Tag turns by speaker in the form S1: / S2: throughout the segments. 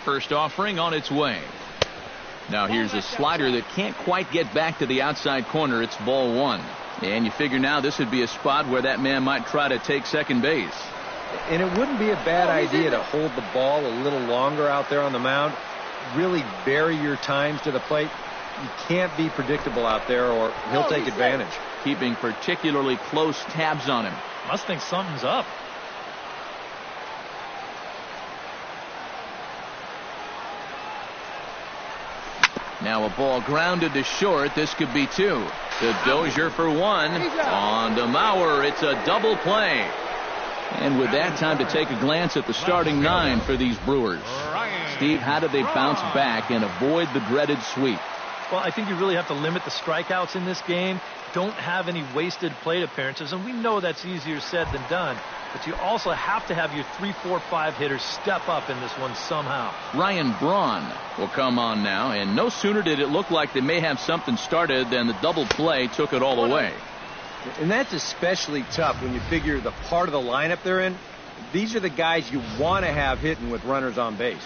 S1: First offering on its way. Now here's a slider that can't quite get back to the outside corner. It's ball one. And you figure now this would be a spot where that man might try to take second base.
S2: And it wouldn't be a bad idea to hold the ball a little longer out there on the mound. Really vary your times to the plate. You can't be predictable out there or he'll take advantage.
S1: Keeping particularly close tabs on him.
S3: Must think something's up.
S1: Now a ball grounded to short. This could be two. To Dozier for one. On to Mauer. It's a double play. And with that, time to take a glance at the starting nine for these Brewers. Steve, how do they bounce back and avoid the dreaded sweep?
S3: Well, I think you really have to limit the strikeouts in this game. Don't have any wasted plate appearances, and we know that's easier said than done. But you also have to have your 3, 4, 5 hitters step up in this one somehow.
S1: Ryan Braun will come on now, and no sooner did it look like they may have something started than the double play took it all away.
S2: And that's especially tough when you figure the part of the lineup they're in. These are the guys you want to have hitting with runners on base.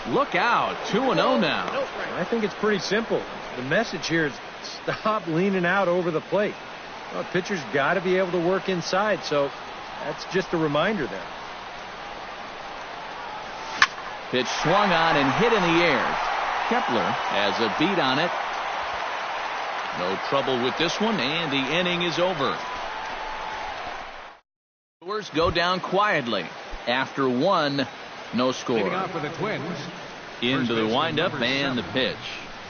S1: Look out, 2-0 now.
S2: I think it's pretty simple. The message here is stop leaning out over the plate. Well, pitcher's got to be able to work inside, so that's just a reminder there.
S1: Pitch swung on and hit in the air. Kepler has a beat on it. No trouble with this one, and the inning is over. Brewers go down quietly. After one, no score.
S4: Leading off for the Twins.
S1: Into the windup and the pitch.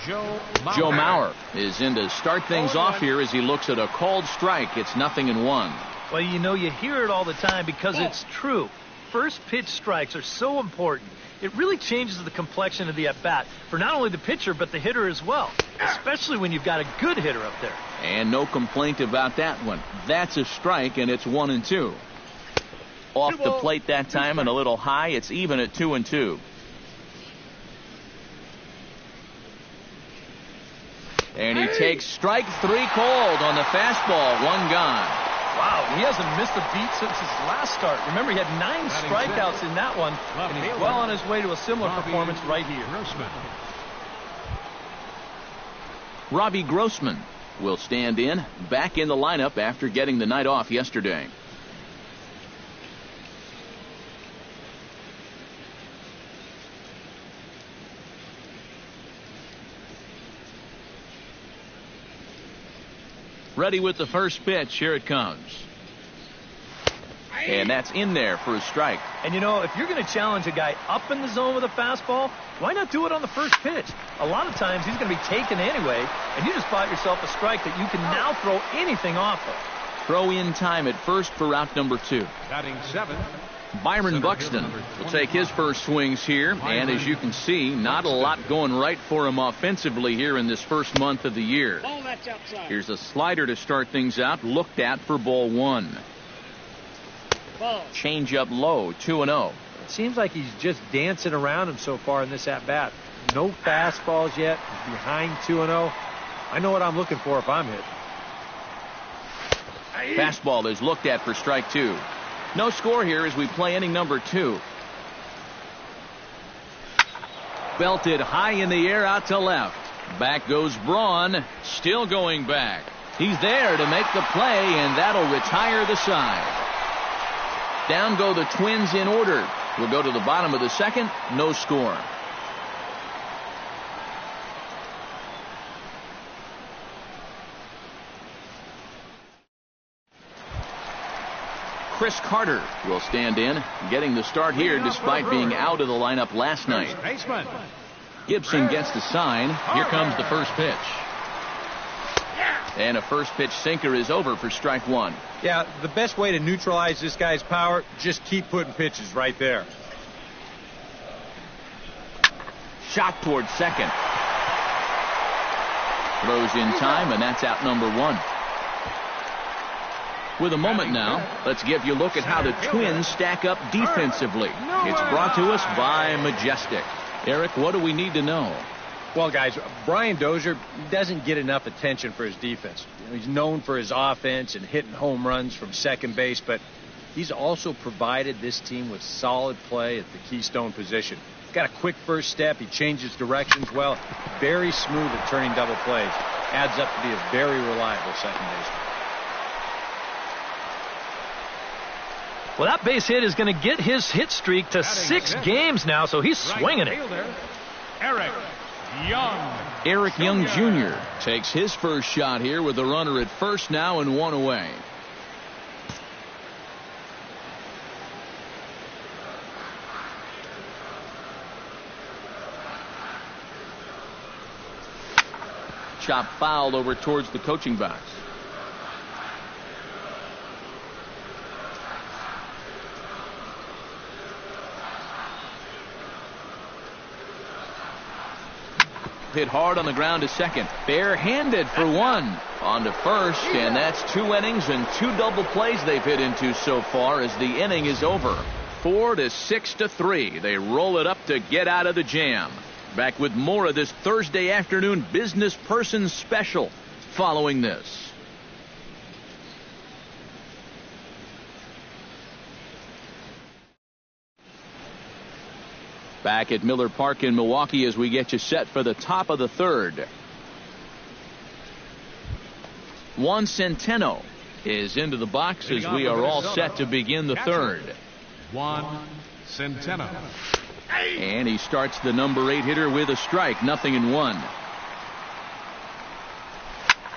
S1: Joe Mauer is in to start things off here as he looks at a called strike. It's 0-1.
S3: Well, you know, you hear it all the time because it's true. First pitch strikes are so important. It really changes the complexion of the at-bat for not only the pitcher but the hitter as well, especially when you've got a good hitter up there.
S1: And no complaint about that one. That's a strike, and it's 1-2. Off the plate that time and a little high. It's even at 2-2. And he takes strike 3 called on the fastball. One gone.
S3: Wow, he hasn't missed a beat since his last start. Remember, he had 9 strikeouts in that one, and he's well on his way to a similar performance right here.
S1: Robbie Grossman will stand in, back in the lineup after getting the night off yesterday. Ready with the first pitch. Here it comes. And that's in there for a strike.
S3: And you know, if you're going to challenge a guy up in the zone with a fastball, why not do it on the first pitch? A lot of times he's going to be taken anyway, and you just bought yourself a strike that you can now throw anything off of.
S1: Throw in time at first for out number 2.
S4: Batting 7.
S1: Byron Buxton will take his first swings here, and as you can see, not a lot going right for him offensively here in this first month of the year. Here's a slider to start things out, looked at for ball 1. Change up low, 2-0.
S2: It seems like he's just dancing around him so far in this at-bat. No fastballs yet, behind 2-0. I know what I'm looking for if I'm hit.
S1: Fastball is looked at for strike 2. No score here as we play inning number 2. Belted high in the air out to left. Back goes Braun, still going back. He's there to make the play, and that'll retire the side. Down go the Twins in order. We'll go to the bottom of the second. No score. Chris Carter will stand in, getting the start here despite being out of the lineup last night. Gibson gets the sign. Here comes the first pitch. And a first pitch sinker is over for strike 1.
S2: Yeah, the best way to neutralize this guy's power, just keep putting pitches right there.
S1: Shot towards second. Throws in time, and that's out number 1. With a moment now, let's give you a look at how the Twins stack up defensively. It's brought to us by Majestic. Eric, what do we need to know?
S2: Well, guys, Brian Dozier doesn't get enough attention for his defense. He's known for his offense and hitting home runs from second base, but he's also provided this team with solid play at the keystone position. He's got a quick first step. He changes directions well. Very smooth at turning double plays. Adds up to be a very reliable second baseman.
S3: Well, that base hit is going to get his hit streak to 6 games now, so he's swinging it.
S1: Eric Young Jr. takes his first shot here with the runner at first now and 1 away. Chop fouled over towards the coaching box. Hit hard on the ground to second. Barehanded for 1. On to first, and that's 2 innings and 2 double plays they've hit into so far as the inning is over. 4 to 6 to 3. They roll it up to get out of the jam. Back with more of this Thursday afternoon business person special following this. Back at Miller Park in Milwaukee as we get you set for the top of the third. Juan Centeno is into the box as we are all set to begin the third.
S4: Juan Centeno.
S1: And he starts the number 8 hitter with a strike, 0-1.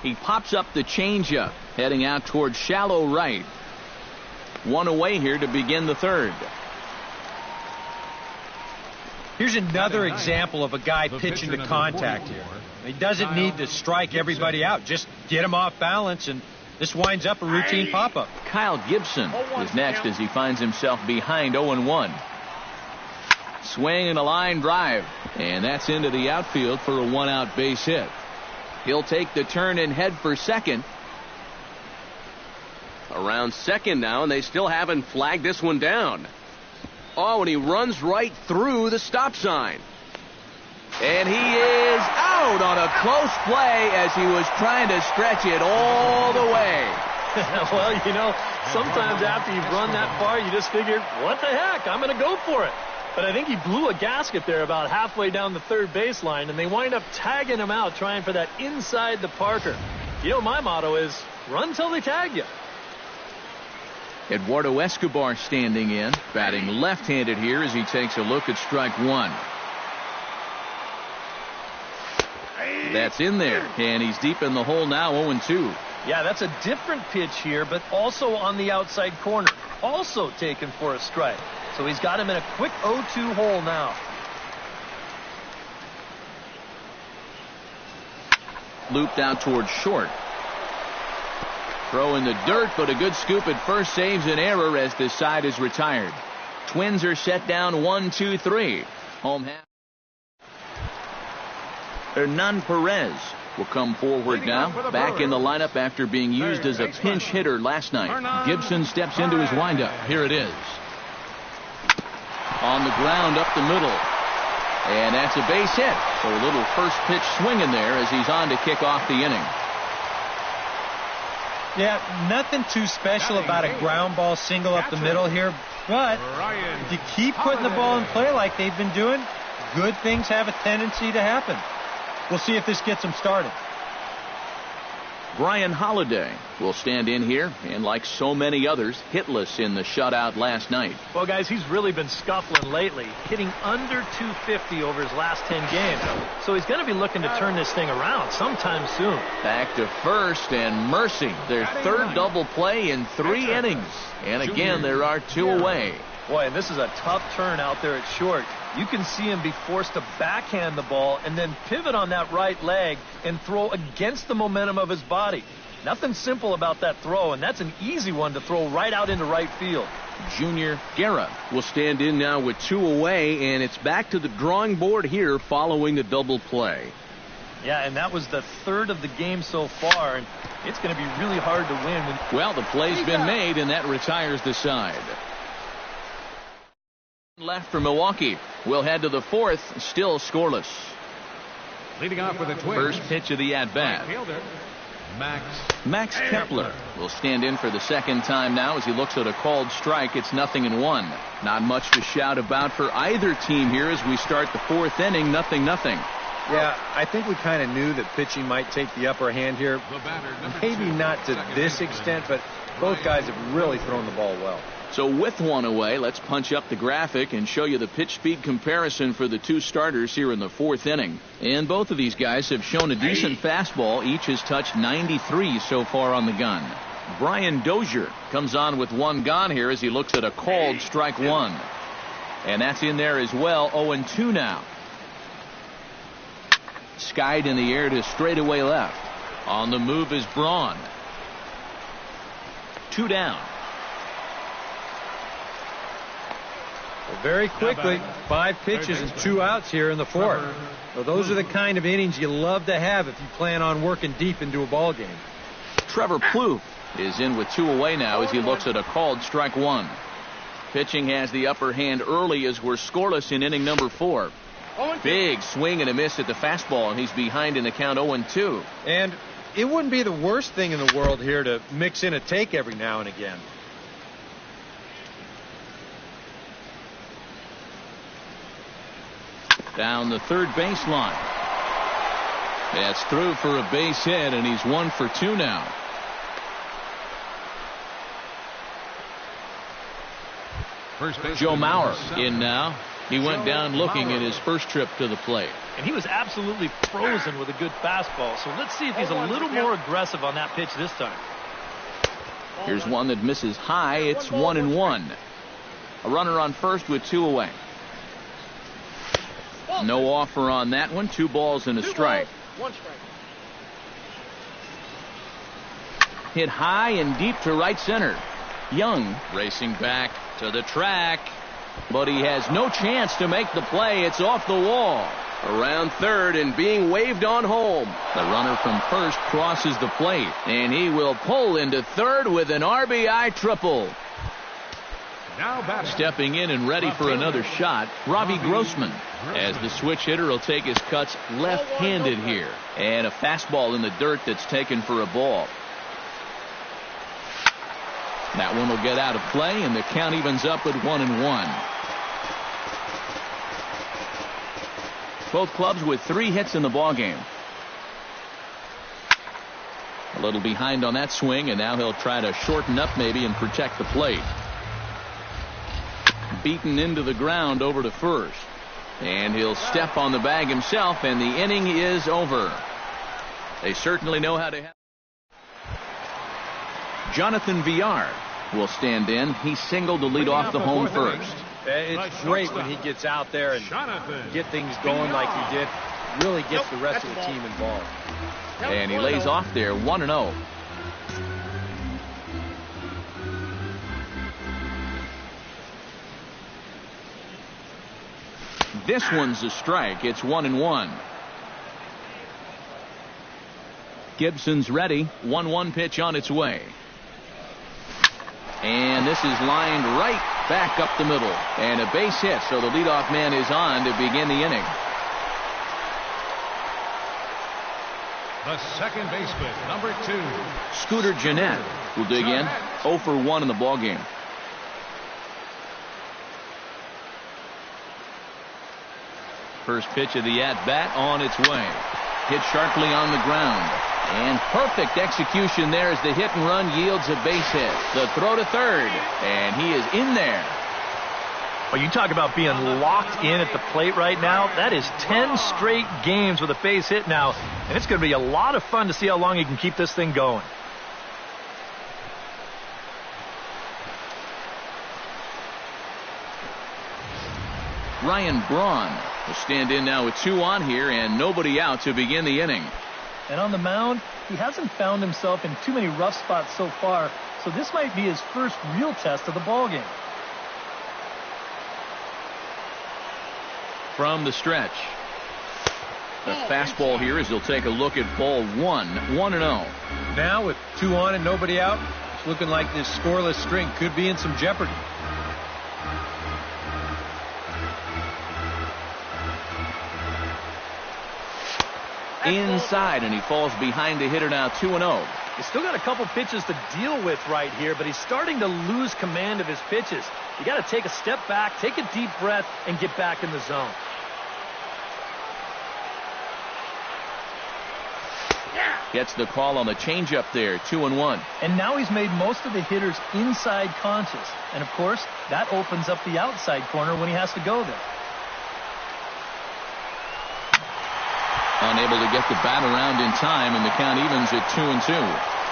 S1: He pops up the changeup, heading out towards shallow right. 1 away here to begin the third.
S2: Here's another example of a guy pitching to contact here. He doesn't need to strike everybody out. Just get him off balance, and this winds up a routine pop-up.
S1: Kyle Gibson is next as he finds himself behind 0-1. Swing and a line drive, and that's into the outfield for a 1-out base hit. He'll take the turn and head for second.
S5: Around second now, and they still haven't flagged this one down. Oh, and he runs right through the stop sign. And he is out on a close play as he was trying to stretch it all the way.
S3: Well, you know, sometimes after you've run that far, you just figure, what the heck, I'm going to go for it. But I think he blew a gasket there about halfway down the third baseline, and they wind up tagging him out, trying for that inside the Parker. You know, my motto is, run till they tag you.
S1: Eduardo Escobar standing in, batting left-handed here as he takes a look at strike 1. That's in there, and he's deep in the hole now, 0-2.
S3: Yeah, that's a different pitch here, but also on the outside corner. Also taken for a strike. So he's got him in a quick 0-2 hole now.
S1: Looped out towards short. Throw in the dirt, but a good scoop at first saves an error as this side is retired. Twins are set down 1-2-3. Home half. Hernan Perez will come forward now, back in the lineup after being used as a pinch hitter last night. Gibson steps into his windup. Here it is. On the ground up the middle. And that's a base hit. So a little first pitch swing in there as he's on to kick off the inning.
S2: Yeah, nothing too special about a ground ball single up the middle here, but if you keep putting the ball in play like they've been doing, good things have a tendency to happen. We'll see if this gets them started.
S1: Brian Holiday will stand in here, and like so many others, hitless in the shutout last night.
S3: Well, guys, he's really been scuffling lately, hitting under 250 over his last 10 games. So he's going to be looking to turn this thing around sometime soon.
S1: Back to first, and mercy, their third double play in 3 innings. And again, there are 2 away.
S3: Boy, and this is a tough turn out there at short. You can see him be forced to backhand the ball and then pivot on that right leg and throw against the momentum of his body. Nothing simple about that throw, and that's an easy one to throw right out into right field.
S1: Junior Guerra will stand in now with 2 away, and it's back to the drawing board here following the double play.
S3: Yeah, and that was the third of the game so far, and it's going to be really hard to win.
S1: Well, the play's been made, and that retires the side. Left for Milwaukee. We'll head to the fourth, still scoreless.
S4: Leading off for the Twins.
S1: First pitch of the at-bat.
S4: Fielder,
S1: Max Kepler will stand in for the second time now as he looks at a called strike. It's 0-1. Not much to shout about for either team here as we start the fourth inning. 0-0.
S2: Yeah, I think we kind of knew that pitching might take the upper hand here.
S4: The batter,
S2: Maybe not to this extent, but both guys have really thrown the ball well.
S1: So with one away, let's punch up the graphic and show you the pitch speed comparison for the two starters here in the fourth inning. And both of these guys have shown a decent fastball. Each has touched 93 so far on the gun. Brian Dozier comes on with one gone here as he looks at a called strike one. And that's in there as well. 0-2 now. Skied in the air to straightaway left. On the move is Braun. 2 down.
S2: Well, very quickly, 5 pitches and 2 outs here in the fourth. So those are the kind of innings you love to have if you plan on working deep into a ball game.
S1: Trevor Plouffe is in with 2 away now as he looks at a called strike one. Pitching has the upper hand early as we're scoreless in inning number 4. Big swing and a miss at the fastball, and he's behind in the count 0-2.
S2: And it wouldn't be the worst thing in the world here to mix in a take every now and again.
S1: Down the third baseline. That's through for a base hit, and he's 1 for 2 now.
S4: First base
S1: Joe Mauer in now. He went down looking at his first trip to the plate.
S3: And he was absolutely frozen with a good fastball. So let's see if he's a little more aggressive on that pitch this time.
S1: Here's one that misses high. It's 1-1. A runner on first with 2 away. No offer on that one. 2 balls and a strike.
S6: 1 strike.
S1: Hit high and deep to right center. Young racing back to the track, but he has no chance to make the play. It's off the wall.
S5: Around third and being waved on home.
S1: The runner from first crosses the plate, and he will pull into third with an RBI triple.
S4: Now batting.
S1: Stepping in and ready for another shot, Robbie Grossman, as the switch hitter will take his cuts left-handed here. And a fastball in the dirt that's taken for a ball. That one will get out of play, and the count evens up at 1-1. Both clubs with 3 hits in the ballgame. A little behind on that swing, and now he'll try to shorten up maybe and protect the plate. Beaten into the ground over to first. And he'll step on the bag himself, and the inning is over. They certainly know how to have. Jonathan Villar will stand in. He singled to lead off the home first.
S2: It's great when he gets out there and get things going like he did. Really gets the rest of the team involved.
S1: And he lays off there 1-0. This one's a strike. It's 1-1. Gibson's ready. 1-1 pitch on its way. And this is lined right back up the middle. And a base hit, so the leadoff man is on to begin the inning.
S4: The second baseman, number 2.
S1: Scooter Gennett will dig in. 0 for 1 in the ballgame. First pitch of the at-bat on its way. Hit sharply on the ground. And perfect execution there as the hit and run yields a base hit. The throw to third. And he is in there.
S3: Well, you talk about being locked in at the plate right now. That is 10 straight games with a base hit now. And it's going to be a lot of fun to see how long he can keep this thing going.
S1: Ryan Braun will stand in now with 2 on here and nobody out to begin the inning.
S3: And on the mound, he hasn't found himself in too many rough spots so far, so this might be his first real test of the ballgame.
S1: From the stretch. The fastball here as he'll take a look at ball 1. 1-0.
S2: Now with 2 on and nobody out, it's looking like this scoreless string could be in some jeopardy.
S1: inside, and he falls behind the hitter now 2-0.
S3: He's still got a couple pitches to deal with right here, but he's starting to lose command of his pitches. You got to take a step back, take a deep breath, and get back in the zone.
S1: Gets the call on the changeup there, 2-1.
S3: And now he's made most of the hitters inside conscious. And, of course, that opens up the outside corner when he has to go there.
S1: Unable to get the bat around in time, and the count evens at 2-2.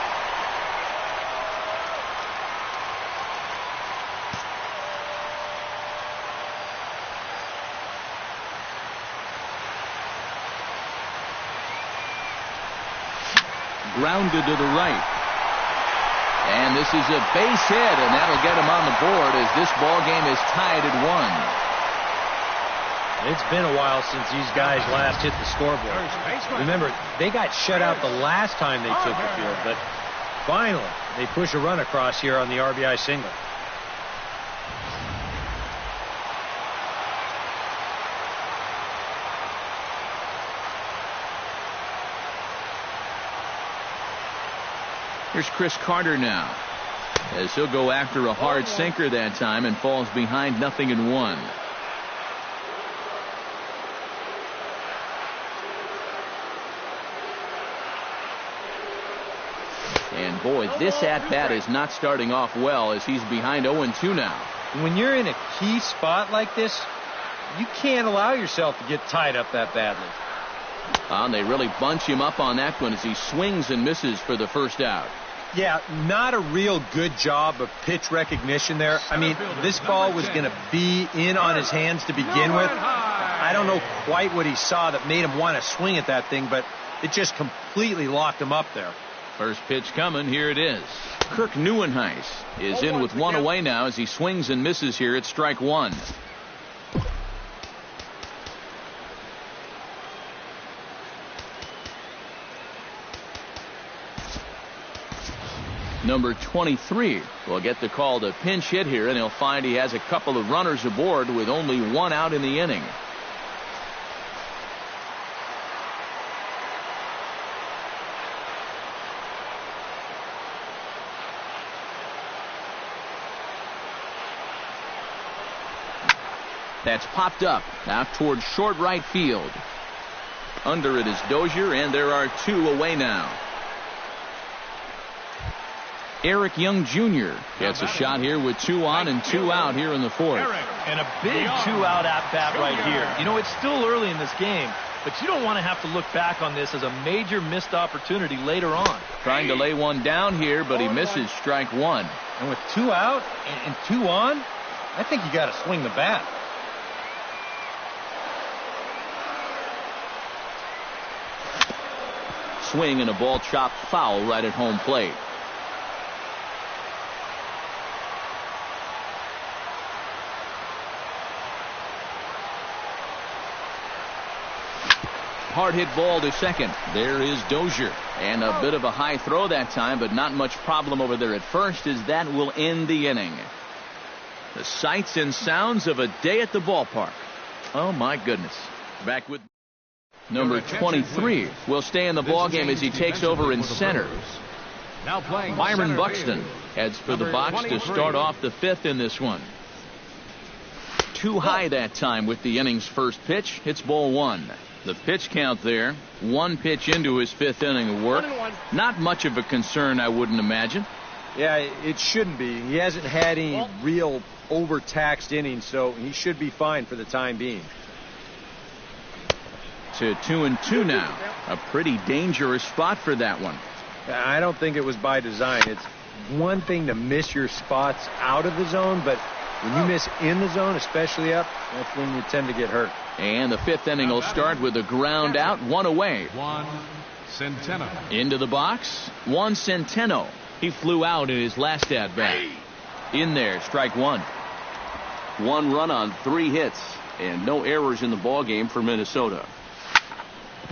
S1: Grounded to the right. And this is a base hit, and that'll get him on the board as this ball game is tied at 1.
S2: It's been a while since these guys last hit the scoreboard. Remember, they got shut out the last time they took the field, but finally they push a run across here on the RBI single.
S1: Here's Chris Carter now, as he'll go after a hard sinker that time and falls behind 0-1. And boy, this at-bat is not starting off well as he's behind 0-2 now.
S2: When you're in a key spot like this, you can't allow yourself to get tied up that badly.
S1: And they really bunch him up on that one as he swings and misses for the first out.
S2: Yeah, not a real good job of pitch recognition there. I mean, this ball was going to be in on his hands to begin with. I don't know quite what he saw that made him want to swing at that thing, but it just completely locked him up there.
S1: First pitch coming. Here it is. Kirk Neuenhuis is in with one away now as he swings and misses here at strike 1. Number 23 will get the call to pinch hit here, and he'll find he has a couple of runners aboard with only one out in the inning. That's popped up out towards short right field. Under it is Dozier, and there are 2 away now. Eric Young Jr. gets a shot here with 2 on and 2 out here in the 4th.
S3: And a big 2-out at-bat right here. You know, it's still early in this game, but you don't want to have to look back on this as a major missed opportunity later on.
S1: Trying to lay one down here, but he misses strike 1.
S2: And with 2 out and 2 on, I think you got to swing the bat.
S1: Swing and a ball chopped foul right at home plate. Hard hit ball to second. There is Dozier. And a bit of a high throw that time, but not much problem over there at first, as that will end the inning. The sights and sounds of a day at the ballpark. Oh, my goodness. Back with number 23 will stay in the ballgame as he takes over in center.
S4: Now playing
S1: Byron Buxton heads for the box to start off the 5th in this one. Too high that time with the inning's first pitch. It's ball 1. The pitch count there, 1 pitch into his 5th inning of work. Not much of a concern, I wouldn't imagine.
S2: Yeah, it shouldn't be. He hasn't had any real overtaxed innings, so he should be fine for the time being.
S1: To 2-2 now. A pretty dangerous spot for that one.
S2: I don't think it was by design. It's one thing to miss your spots out of the zone, but when you miss in the zone, especially up, that's when you tend to get hurt.
S1: And the 5th inning will start with a ground out, 1 away.
S4: Juan Centeno.
S1: Into the box, Juan Centeno. He flew out in his last at-bat. In there, strike 1.
S5: 1 run on 3 hits, and no errors in the ballgame for Minnesota.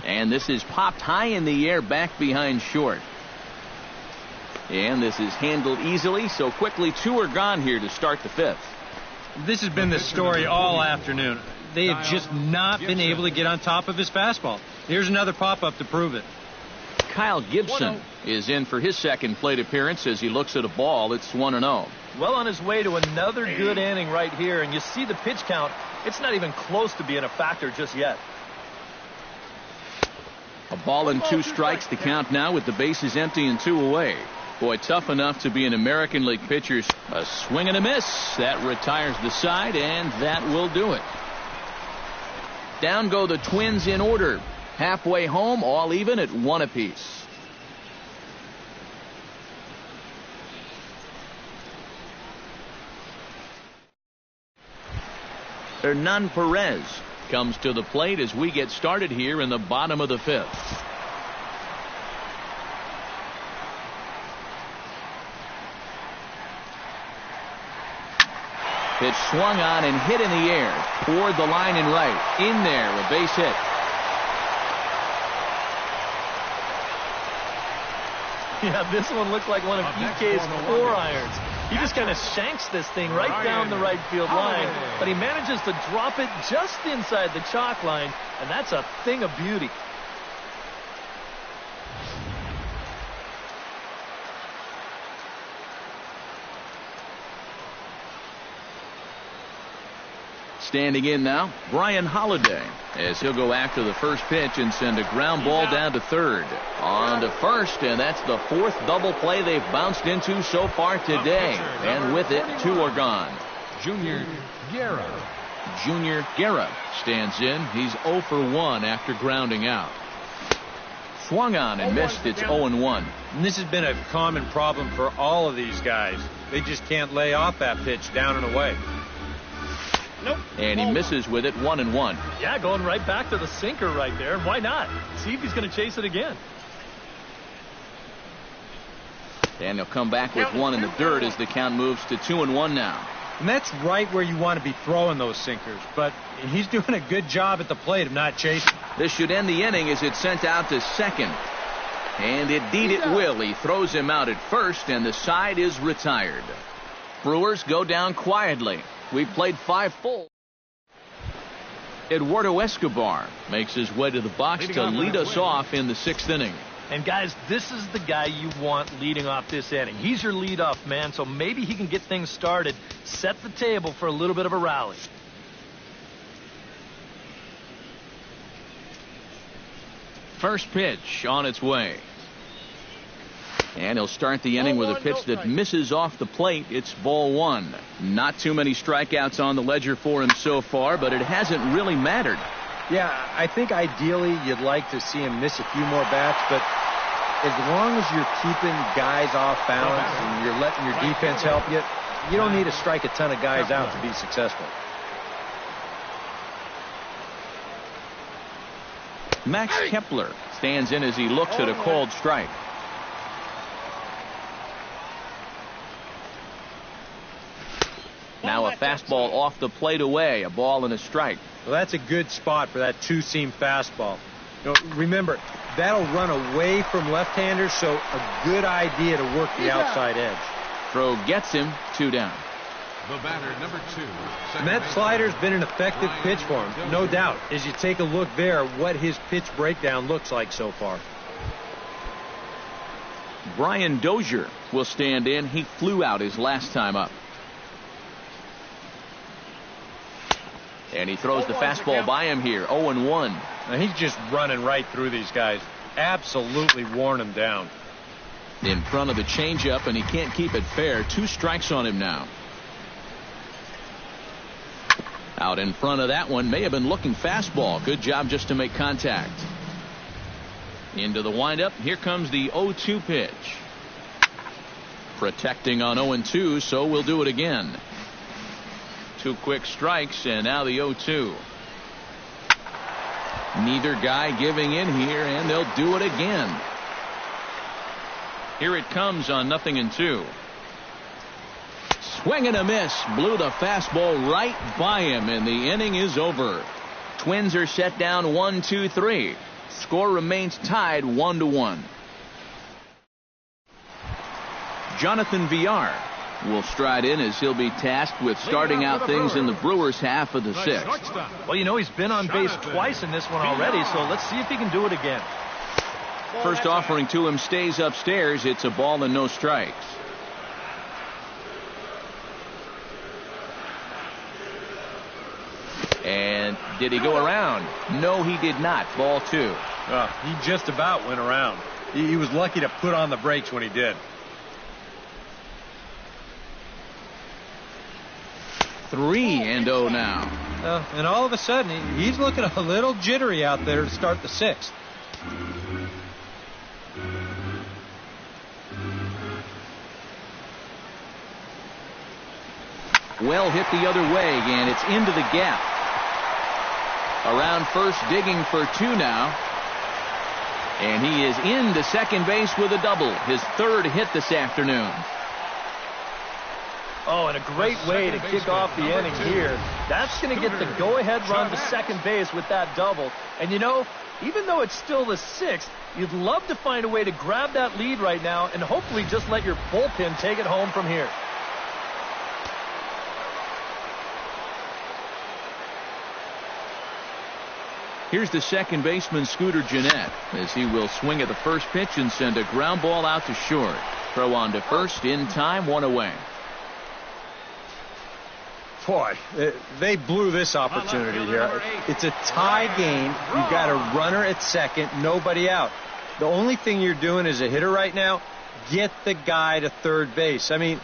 S1: And this is popped high in the air back behind short. And this is handled easily, so quickly 2 are gone here to start the 5th.
S2: This has been the story all afternoon. They have just not been able to get on top of his fastball. Here's another pop-up to prove it.
S1: Kyle Gibson is in for his second plate appearance as he looks at a ball. It's 1-0.
S3: Well on his way to another good inning right here, and you see the pitch count. It's not even close to being a factor just yet.
S1: A ball and 2 strikes to count now with the bases empty and 2 away. Boy, tough enough to be an American League pitcher. A swing and a miss. That retires the side, and that will do it. Down go the Twins in order. Halfway home, all even at 1 apiece. Hernan Perez comes to the plate as we get started here in the bottom of the 5th. Pitch swung on and hit in the air toward the line and right. In there, a base hit.
S3: Yeah, this one looks like one of EK's 4 irons. He just kind of shanks this thing right down the right field line, but he manages to drop it just inside the chalk line, and that's a thing of beauty.
S1: Standing in now, Brian Holliday, as he'll go after the first pitch and send a ground ball down to third. On to first, and that's the 4th double play they've bounced into so far today. And with it, 2 are gone.
S4: Junior Guerra.
S1: Junior Guerra stands in. He's 0 for 1 after grounding out. Swung on and missed. It's 0-1.
S2: And this has been a common problem for all of these guys. They just can't lay off that pitch down and away.
S3: Nope.
S1: And he misses with it, 1-1.
S3: Yeah, going right back to the sinker right there. Why not? See if he's going to chase it again.
S1: And he'll come back with 1 in the dirt as the count moves to 2-1 now.
S2: And that's right where you want to be throwing those sinkers. But he's doing a good job at the plate of not chasing.
S1: This should end the inning as it's sent out to second. And indeed it will. He throws him out at first, and the side is retired. Brewers go down quietly. We've played 5 full. Eduardo Escobar makes his way to the box to lead us off in the 6th inning.
S3: And guys, this is the guy you want leading off this inning. He's your leadoff man, so maybe he can get things started, set the table for a little bit of a rally.
S1: First pitch on its way. And he'll start the inning with a pitch that misses off the plate. It's ball 1. Not too many strikeouts on the ledger for him so far, but it hasn't really mattered.
S2: Yeah, I think ideally you'd like to see him miss a few more bats, but as long as you're keeping guys off balance and you're letting your defense help you, you don't need to strike a ton of guys out to be successful.
S1: Max Kepler stands in as he looks at a called strike. Now a fastball off the plate away, a ball and a strike.
S2: Well, that's a good spot for that 2-seam fastball. You know, remember, that'll run away from left-handers, so a good idea to work the outside edge.
S1: Throw gets him, 2 down.
S4: The batter, number 2.
S2: And that slider's been an effective pitch for him, no doubt. As you take a look there, what his pitch breakdown looks like so far.
S1: Brian Dozier will stand in. He flew out his last time up. And he throws the fastball by him here, 0-1.
S2: Now he's just running right through these guys. Absolutely worn them down.
S1: In front of the changeup, and he can't keep it fair. 2 strikes on him now. Out in front of that one, may have been looking fastball. Good job just to make contact. Into the windup, here comes the 0-2 pitch. Protecting on 0-2, so we'll do it again. 2 quick strikes, and now the 0-2. Neither guy giving in here, and they'll do it again. Here it comes on 0-2. Swing and a miss. Blew the fastball right by him, and the inning is over. Twins are set down 1-2-3. Score remains tied 1-1. Jonathan Villar will stride in as he'll be tasked with starting out things in the Brewers' half of the sixth.
S3: Well, you know, he's been on base twice in this one already, so let's see if he can do it again.
S1: First offering to him stays upstairs. It's a ball and no strikes. And did he go around? No, he did not. Ball 2.
S2: He just about went around. He was lucky to put on the brakes when he did.
S1: 3-0 now.
S2: And all of a sudden, he's looking a little jittery out there to start the sixth.
S1: Well hit the other way, and it's into the gap. Around first, digging for 2 now. And he is into second base with a double. His third hit this afternoon.
S3: Oh, and a great way to kick off the inning here. That's going to get the go-ahead run to second base with that double. And, you know, even though it's still the sixth, you'd love to find a way to grab that lead right now and hopefully just let your bullpen take it home from here.
S1: Here's the second baseman, Scooter Gennett, as he will swing at the first pitch and send a ground ball out to short. Throw on to first in time, 1 away.
S2: Boy, they blew this opportunity here. It's a tie game. You've got a runner at second, nobody out. The only thing you're doing as a hitter right now, get the guy to third base. I mean,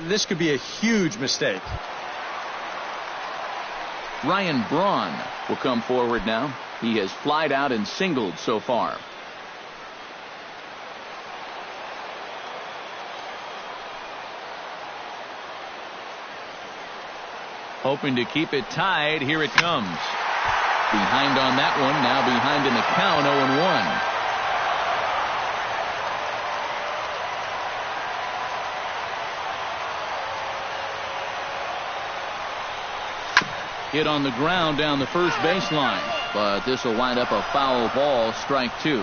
S2: this could be a huge mistake.
S1: Ryan Braun will come forward now. He has flied out and singled so far. Hoping to keep it tied. Here it comes. Behind on that one. Now behind in the count, 0-1. Hit on the ground down the first baseline, but this will wind up a foul ball, strike 2.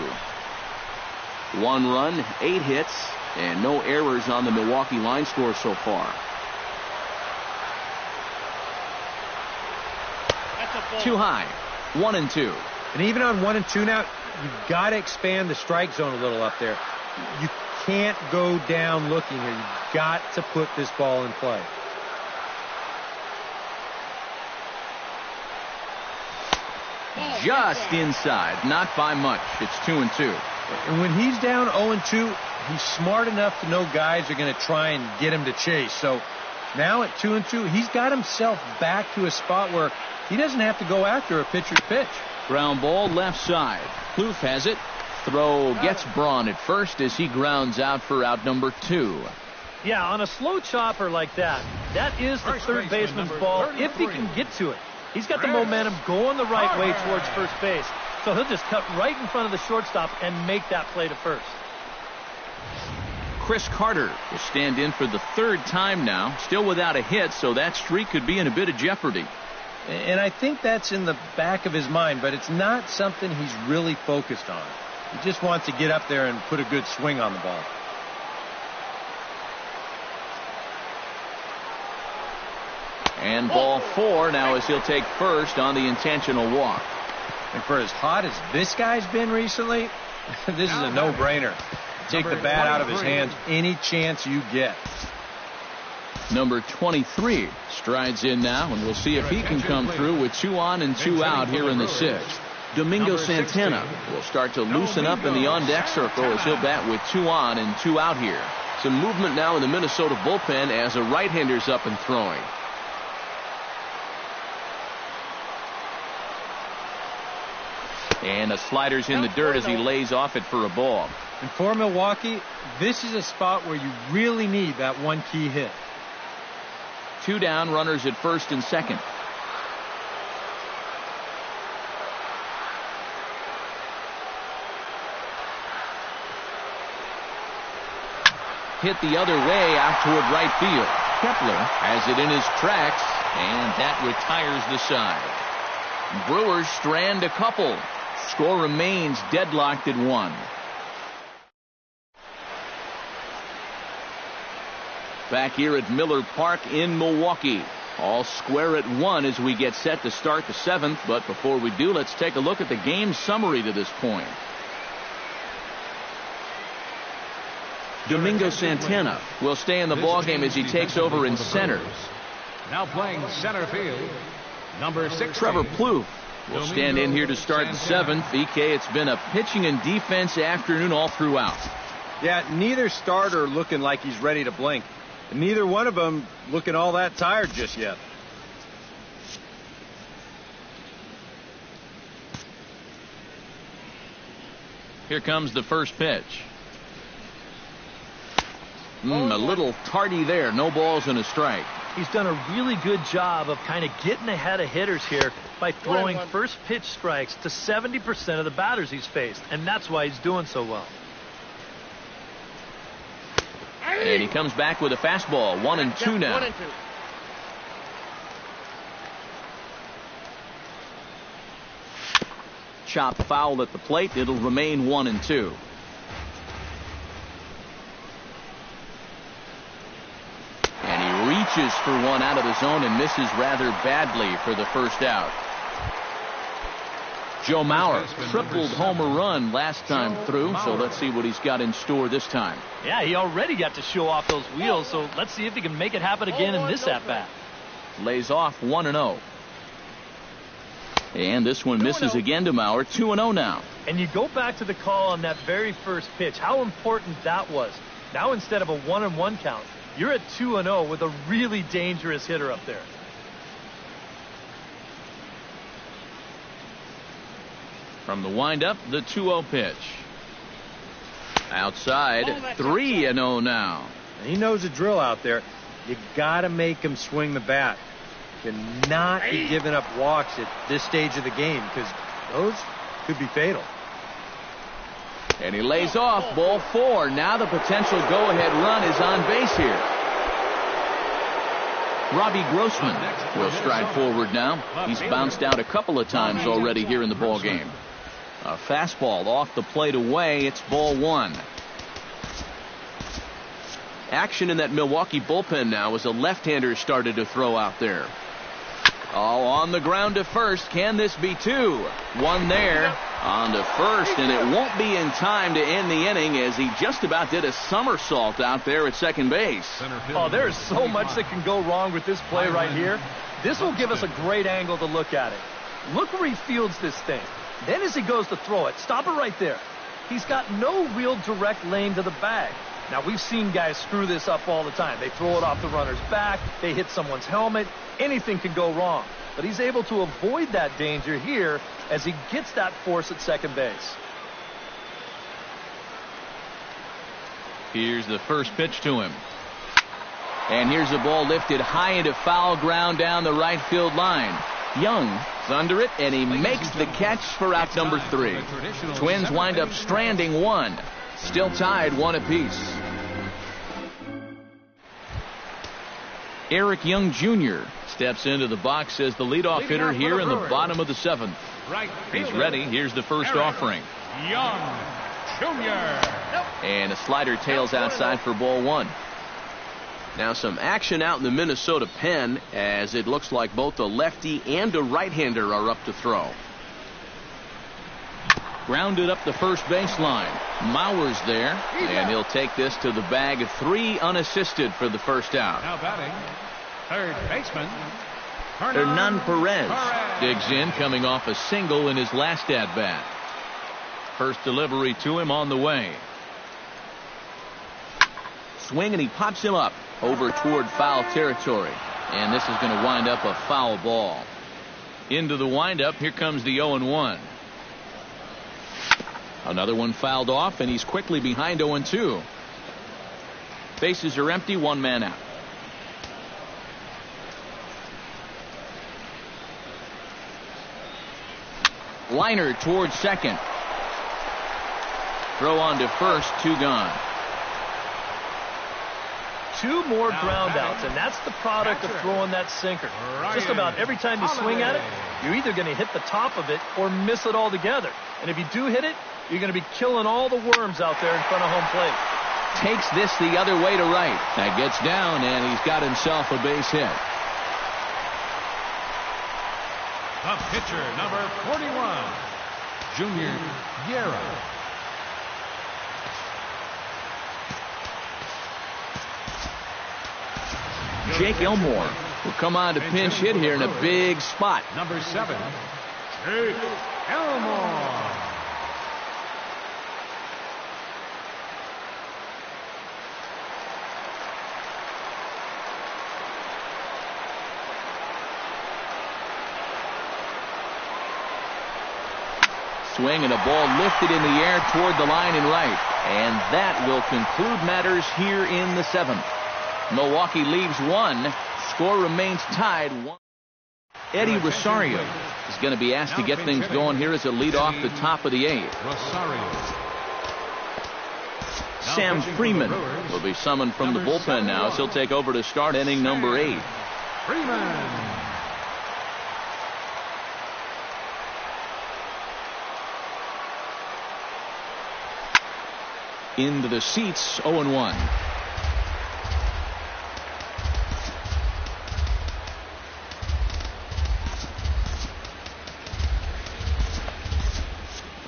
S1: 1 run, 8 hits, and no errors on the Milwaukee line score so far. Too high, 1-2.
S2: And even on 1-2 now, you've got to expand the strike zone a little up there. You can't go down looking here. You've got to put this ball in play.
S1: Just inside, not by much. It's 2-2.
S2: And when he's down 0-2, he's smart enough to know guys are going to try and get him to chase. So now at 2-2, he's got himself back to a spot where he doesn't have to go after a pitcher's pitch.
S1: Ground ball left side. Plouffe has it. Throw gets Braun at first as he grounds out for out number 2.
S3: Yeah, on a slow chopper like that, that is the third baseman's ball if he can get to it. He's got the momentum going the right way towards first base. So he'll just cut right in front of the shortstop and make that play to first.
S1: Chris Carter will stand in for the third time now. Still without a hit, so that streak could be in a bit of jeopardy.
S2: And I think that's in the back of his mind, but it's not something he's really focused on. He just wants to get up there and put a good swing on the ball.
S1: And ball 4 now as he'll take first on the intentional walk.
S2: And for as hot as this guy's been recently, this is a no-brainer. Take the bat out of his hands any chance you get.
S1: Number 23 strides in now, and we'll see if he can come through with 2 on and 2 out here in the 6th. Domingo Santana will start to loosen up in the on-deck circle as he'll bat with 2 on and 2 out here. Some movement now in the Minnesota bullpen as a right-hander's up and throwing. And a slider's in the dirt as he lays off it for a ball.
S2: And for Milwaukee, this is a spot where you really need that one key hit.
S1: 2 down, runners at first and second. Hit the other way out toward right field. Kepler has it in his tracks, and that retires the side. Brewers strand a couple. Score remains deadlocked at 1. back here at Miller Park in Milwaukee. All square at 1 as we get set to start the 7th. But before we do, let's take a look at the game summary to this point. Domingo Santana will stay in the ballgame as he takes over in center.
S4: Now playing center field, number 6.
S1: Trevor Plouffe will stand in here to start the 7th. EK, it's been a pitching and defense afternoon all throughout.
S2: Yeah, neither starter looking like he's ready to blink. And neither one of them looking all that tired just yet.
S1: Here comes the first pitch. A little tardy there. No balls and a strike.
S3: He's done a really good job of kind of getting ahead of hitters here by throwing first pitch strikes to 70% of the batters he's faced, and that's why he's doing so well.
S1: And he comes back with a fastball. 1-2 now.
S6: 1-2.
S1: Chopped foul at the plate. It'll remain 1-2. And he reaches for one out of the zone and misses rather badly for the first out. Joe Mauer tripled homer run last time through, so let's see what he's got in store this time.
S3: Yeah, he already got to show off those wheels, so let's see if he can make it happen again in this at-bat.
S1: Lays off 1-0. And this one misses again to Mauer. 2-0 now.
S3: And you go back to the call on that very first pitch, how important that was. Now instead of a 1-1 count, you're at 2-0 with a really dangerous hitter up there.
S1: From the windup, the 2-0 pitch. Outside, 3-0 now.
S2: He knows the drill out there. You got to make him swing the bat. Cannot be giving up walks at this stage of the game because those could be fatal.
S1: And he lays off ball 4. Now the potential go-ahead run is on base here. Robbie Grossman will stride forward now. He's bounced out a couple of times already here in the ball game. A fastball off the plate away. It's ball 1. Action in that Milwaukee bullpen now as a left-hander started to throw out there. Oh, on the ground to first. Can this be 2? 1 there on to first, and it won't be in time to end the inning as he just about did a somersault out there at second base.
S3: Oh, there's so much that can go wrong with this play right here. This will give us a great angle to look at it. Look where he fields this thing. Then as he goes to throw it, stop it right there. He's got no real direct lane to the bag. Now, we've seen guys screw this up all the time. They throw it off the runner's back. They hit someone's helmet. Anything can go wrong. But he's able to avoid that danger here as he gets that force at second base.
S1: Here's the first pitch to him. And here's a ball lifted high into foul ground down the right field line. Young's under it, and he makes the catch for out number 3. Twins wind up stranding 1. Still tied 1 apiece. Eric Young Jr. steps into the box as the leadoff hitter here in the bottom of the 7th. He's ready. Here's the first offering.
S4: Young Jr.
S1: And a slider tails outside for ball 1. Now some action out in the Minnesota pen as it looks like both a lefty and a right-hander are up to throw. Grounded up the first baseline. Mauer's there, and he'll take this to the bag of 3 unassisted for the first out.
S4: Now batting, third baseman,
S1: Hernan Perez digs in, coming off a single in his last at-bat. First delivery to him on the way. Swing, and he pops him up over toward foul territory. And this is going to wind up a foul ball. Into the windup, here comes the 0-1. Another one fouled off, and he's quickly behind 0-2. Bases are empty, 1 man out. Liner towards second. Throw on to first, 2 gone.
S3: 2 more groundouts, and that's the product of throwing that sinker. Just about every time you swing at it, you're either going to hit the top of it or miss it altogether. And if you do hit it, you're going to be killing all the worms out there in front of home plate.
S1: takes this the other way to right. That gets down, and he's got himself a base hit.
S4: The pitcher, number 41, Junior Guerra.
S1: Jake Elmore will come on to pinch hit here in a big spot.
S4: Number 7, Jake Elmore.
S1: Swing and a ball lifted in the air toward the line and right. And that will conclude matters here in the 7th. Milwaukee leaves 1. Score remains tied 1. Eddie Rosario is going to be asked to get things going here as a lead off the top of the 8th. Sam Freeman will be summoned from the bullpen now, so he'll take over to start inning number 8.
S4: Freeman.
S1: Into the seats, 0-1.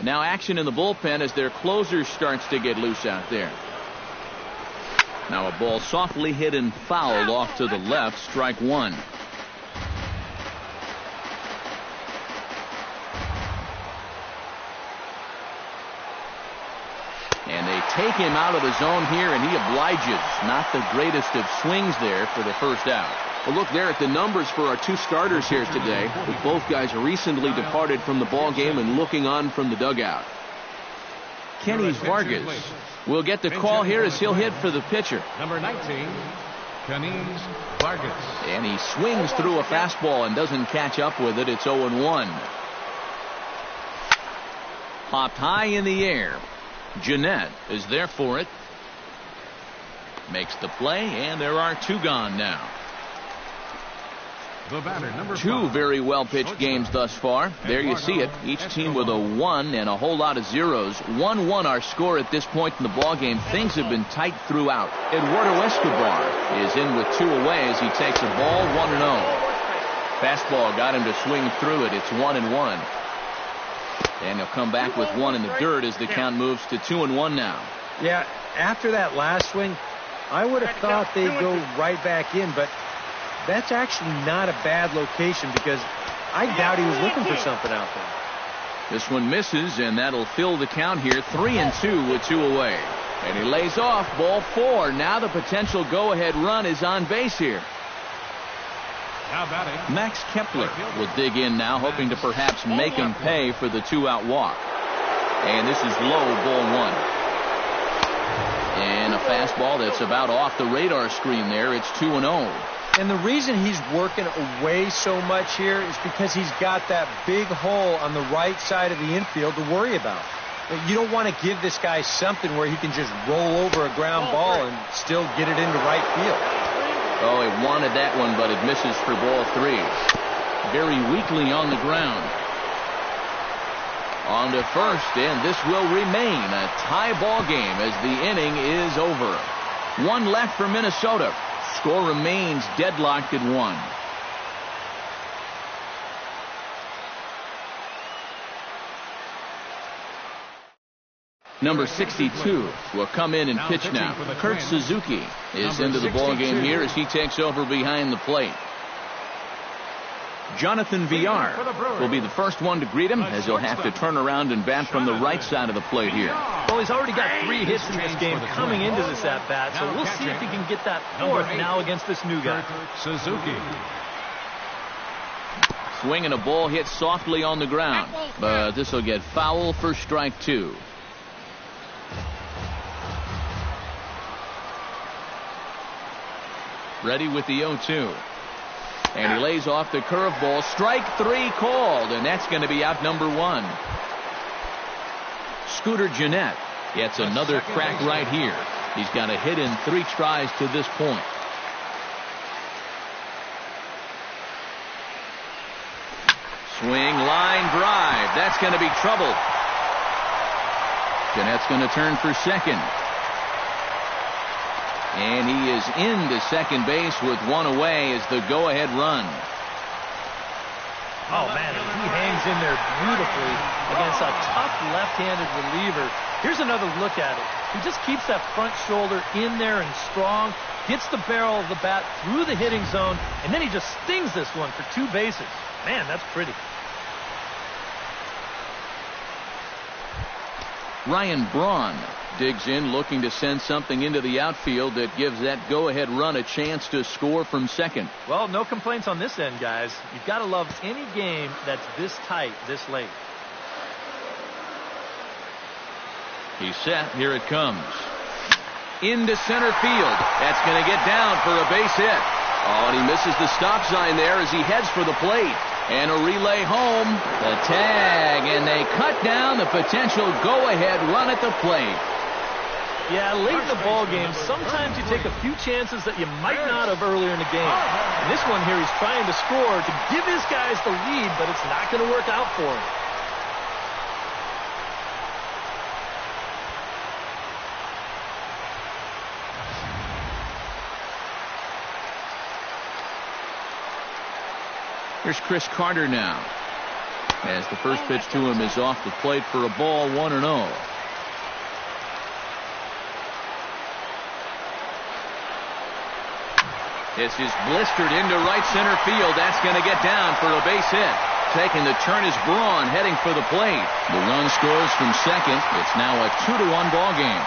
S1: Now action in the bullpen as their closer starts to get loose out there. Now a ball softly hit and fouled off to the left, strike 1. And they take him out of the zone here, and he obliges. Not the greatest of swings there for the first out.
S5: Well, look there at the numbers for our 2 starters here today, with both guys recently departed from the ball game and looking on from the dugout.
S1: Kenny Vargas will get the call here as he'll hit for the pitcher.
S4: Number 19, Kenny Vargas.
S1: And he swings through a fastball and doesn't catch up with it. It's 0-1. Popped high in the air. Jeanette is there for it. Makes the play, and there are 2 gone now.
S4: The batter, number
S1: 2
S4: 5.
S1: very well pitched games thus far. There you see it. Each team with a 1 and a whole lot of zeros. 1-1 our score at this point in the ball game. Things have been tight throughout. Eduardo Escobar is in with 2 away as he takes a ball 1-0. Fastball got him to swing through it. It's 1-1. And he'll come back with 1 in the dirt as the count moves to 2-1 now.
S2: Yeah, after that last swing, I would have thought they'd go right back in, but that's actually not a bad location because I doubt he was looking for something out there.
S1: This one misses, and that'll fill the count here. 3-2 with 2 away. And he lays off ball 4. Now the potential go-ahead run is on base here.
S4: Now batting,
S1: Max Kepler will dig in now, hoping to perhaps make him pay for the 2-out walk. And this is low, ball 1. And a fastball that's about off the radar screen there. It's 2-0.
S2: And the reason he's working away so much here is because he's got that big hole on the right side of the infield to worry about. You don't want to give this guy something where he can just roll over a ground ball and still get it into right field.
S1: Oh, he wanted that one, but it misses for ball 3. Very weakly on the ground. On to first, and this will remain a tie ball game as the inning is over. 1 left for Minnesota. Score remains deadlocked at 1. Number 62 will come in and pitch now. Kurt Suzuki is into the ball game here as he takes over behind the plate. Jonathan Villar will be the first one to greet him as he'll have to turn around and bat from the right side of the plate here.
S3: Well, he's already got 3 hits in this game coming into this at-bat, so we'll see if he can get that 4th now against this new guy.
S4: Suzuki.
S1: Swing and a ball hit softly on the ground, but this will get foul for strike 2. Ready with the 0-2. And he lays off the curveball. Strike 3 called, and that's going to be out number 1. Scooter Jeanette gets another crack right here. He's got a hit in 3 tries to this point. Swing, line drive. That's going to be trouble. Jeanette's going to turn for second. And he is into second base with one away as the go-ahead run.
S3: Oh, man, he hangs in there beautifully against a tough left-handed reliever. Here's another look at it. He just keeps that front shoulder in there and strong, gets the barrel of the bat through the hitting zone, and then he just stings this one for 2 bases. Man, that's pretty.
S1: Ryan Braun digs in, looking to send something into the outfield that gives that go-ahead run a chance to score from second.
S3: Well, no complaints on this end, guys. You've got to love any game that's this tight, this late.
S1: He's set. Here it comes. Into center field. That's going to get down for a base hit. Oh, and he misses the stop sign there as he heads for the plate. And a relay home. The tag. And they cut down the potential go-ahead run at the plate.
S3: Yeah, late in the ball game, sometimes you take a few chances that you might not have earlier in the game. And this one here, he's trying to score to give his guys the lead, but it's not going to work out for him.
S1: Here's Chris Carter now, as the first pitch to him is off the plate for a ball, 1-0. This is blistered into right center field. That's going to get down for a base hit. Taking the turn is Braun, heading for the plate. The run scores from second. It's now a 2-1 ball game.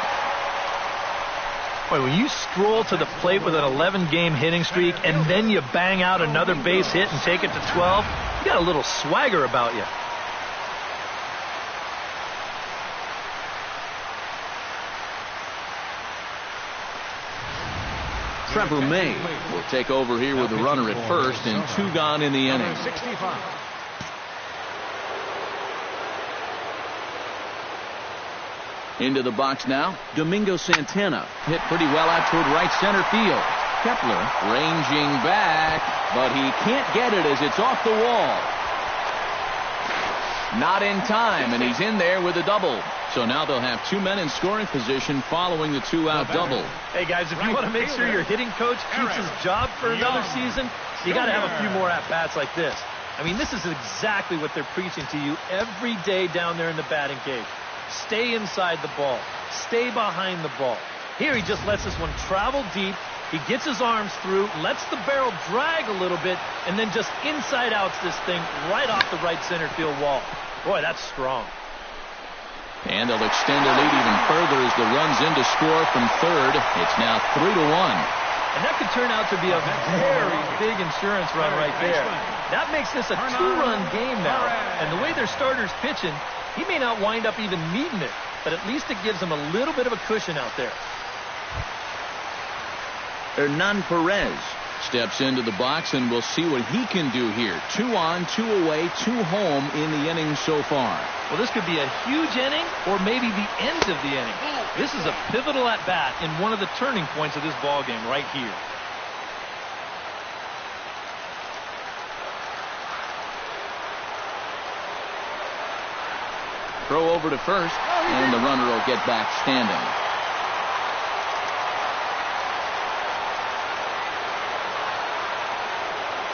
S3: Boy, when you stroll to the plate with an 11-game hitting streak and then you bang out another base hit and take it to 12, you got a little swagger about you.
S1: Trevor May will take over here with a runner at first and 2 gone in the inning. Into the box now, Domingo Santana. Hit pretty well out toward right center field. Kepler ranging back, but he can't get it as it's off the wall. Not in time, and he's in there with a double. So now they'll have 2 men in scoring position following the 2-out double.
S3: Hey, guys, if you want to make sure your hitting coach keeps his job for another season, you got to have a few more at-bats like this. I mean, this is exactly what they're preaching to you every day down there in the batting cage. Stay inside the ball. Stay behind the ball. Here he just lets this one travel deep. He gets his arms through, lets the barrel drag a little bit, and then just inside outs this thing right off the right center field wall. Boy, that's strong.
S1: And they'll extend the lead even further as the run's in to score from third. It's now 3-1.
S3: And that could turn out to be a very big insurance run right there. That makes this a 2-run game now. And the way their starter's pitching, he may not wind up even needing it, but at least it gives him a little bit of a cushion out there.
S1: Hernan Perez steps into the box, and we'll see what he can do here. 2 on, 2 away, 2 home in the inning so far.
S3: Well, this could be a huge inning or maybe the end of the inning. This is a pivotal at-bat in one of the turning points of this ball game right here.
S1: Throw over to first, and the runner will get back standing.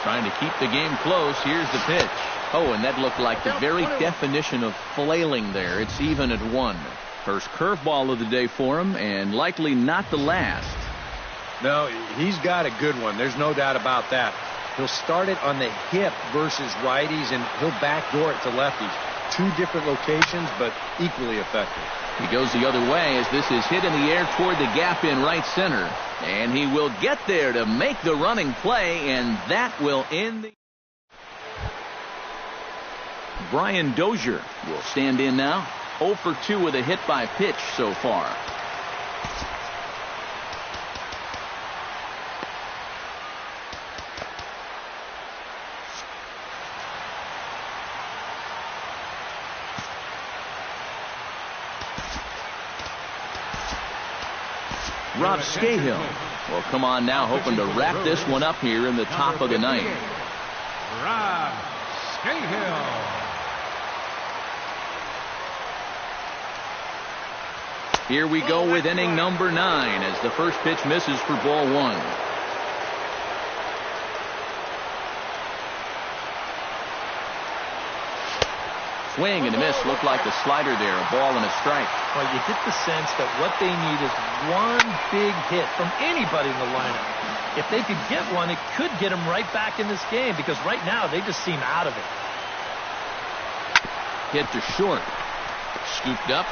S1: Trying to keep the game close. Here's the pitch. Oh, and that looked like the very definition of flailing there. It's even at 1. First curveball of the day for him, and likely not the last.
S2: No, he's got a good one. There's no doubt about that. He'll start it on the hip versus righties, and he'll backdoor it to lefties. 2 different locations, but equally effective.
S1: He goes the other way as this is hit in the air toward the gap in right center. And he will get there to make the running play, and that will end the... Brian Dozier will stand in now. 0 for 2 with a hit by pitch so far. Rob Scahill will come on now, hoping to wrap this one up here in the top of the 9th.
S4: Rob Scahill.
S1: Here we go with inning number 9 as the first pitch misses for ball 1. Swing and a miss. Looked like the slider there. A ball and a strike.
S3: Well, you get the sense that what they need is one big hit from anybody in the lineup. If they could get one, it could get them right back in this game because right now they just seem out of it.
S1: Hit to short. Scooped up.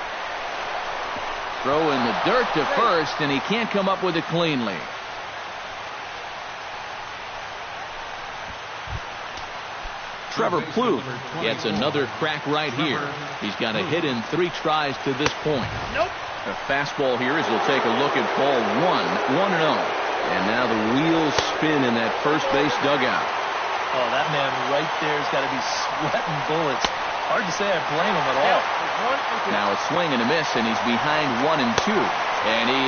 S1: Throw in the dirt to first, and he can't come up with it cleanly. Trevor Plouffe gets another crack right here. He's got a hit in 3 tries to this point.
S3: Nope.
S1: A fastball here as he'll take a look at ball 1, 1-0. And now the wheels spin in that first base dugout.
S3: Oh, that man right there has got to be sweating bullets. Hard to say I blame him at all.
S1: Now a swing and a miss, and he's behind 1 and 2. And he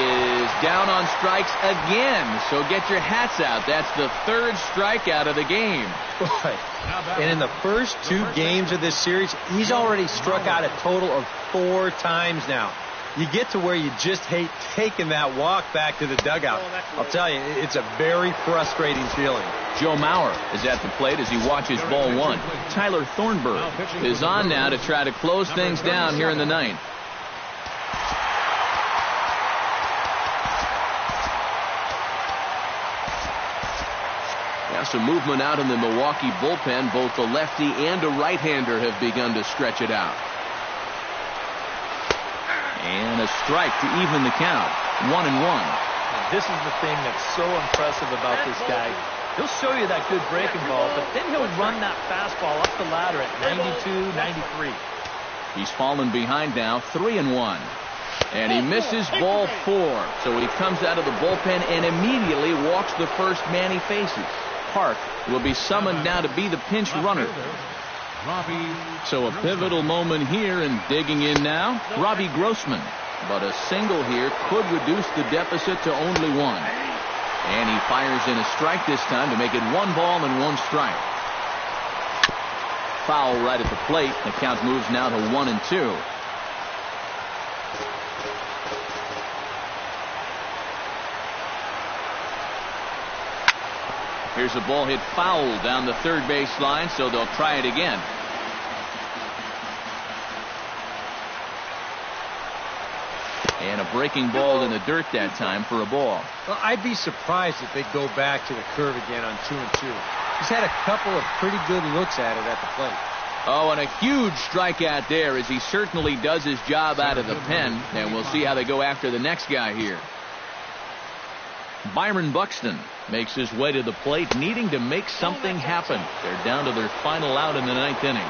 S1: is down on strikes again. So get your hats out. That's the 3rd strikeout of the game.
S2: Boy. And in the first 2 games of this series, he's already struck out a total of 4 times now. You get to where you just hate taking that walk back to the dugout. I'll tell you, it's a very frustrating feeling.
S1: Joe Mauer is at the plate as he watches ball 1. Tyler Thornburg is on now to try to close things down here in the 9th. Now some movement out in the Milwaukee bullpen. Both the lefty and a right-hander have begun to stretch it out. And a strike to even the count. 1-1.
S3: This is the thing that's so impressive about this guy. He'll show you that good breaking ball, but then he'll run that fastball up the ladder at 92, 93.
S1: He's fallen behind now, 3-1. And he misses ball 4. So he comes out of the bullpen and immediately walks the first man he faces. Park will be summoned now to be the pinch runner. So a pivotal moment here, and digging in now, Robbie Grossman. But a single here could reduce the deficit to only 1. And he fires in a strike this time to make it 1 ball and 1 strike. Foul right at the plate. The count moves now to 1-2. Here's a ball hit foul down the third base line, so they'll try it again. And a breaking ball in the dirt that time for a ball.
S2: Well, I'd be surprised if they go back to the curve again on 2-2. He's had a couple of pretty good looks at it at the plate.
S1: Oh, and a huge strikeout there as he certainly does his job out of the pen. And we'll see how they go after the next guy here. Byron Buxton makes his way to the plate, needing to make something happen. They're down to their final out in the 9th inning.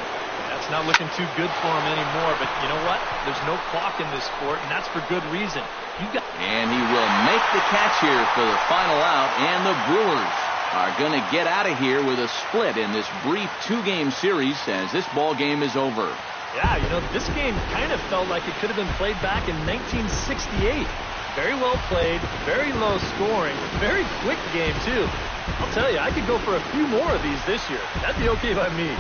S3: That's not looking too good for him anymore, but you know what? There's no clock in this sport, and that's for good reason.
S1: And he will make the catch here for the final out, and the Brewers are going to get out of here with a split in this brief 2-game series as this ball game is over.
S3: Yeah, you know, this game kind of felt like it could have been played back in 1968. Very well played, very low scoring, very quick game, too. I'll tell you, I could go for a few more of these this year. That'd be okay by me.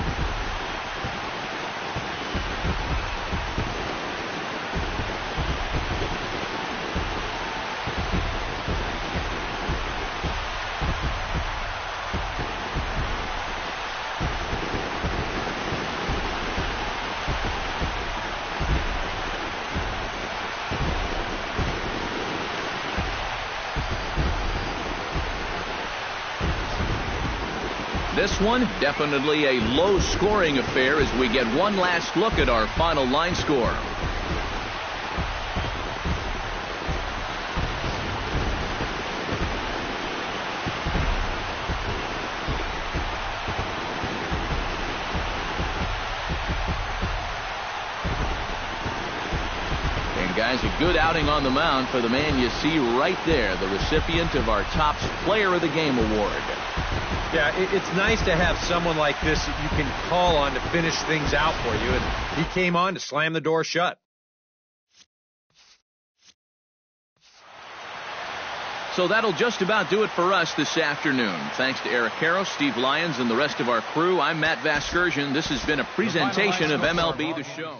S1: This one, definitely a low-scoring affair as we get one last look at our final line score. And guys, a good outing on the mound for the man you see right there, the recipient of our Topps Player of the Game award.
S2: Yeah, it's nice to have someone like this that you can call on to finish things out for you, and he came on to slam the door shut.
S1: So that'll just about do it for us this afternoon. Thanks to Eric Harrow, Steve Lyons, and the rest of our crew. I'm Matt Vasgersian. This has been a presentation of MLB The Show.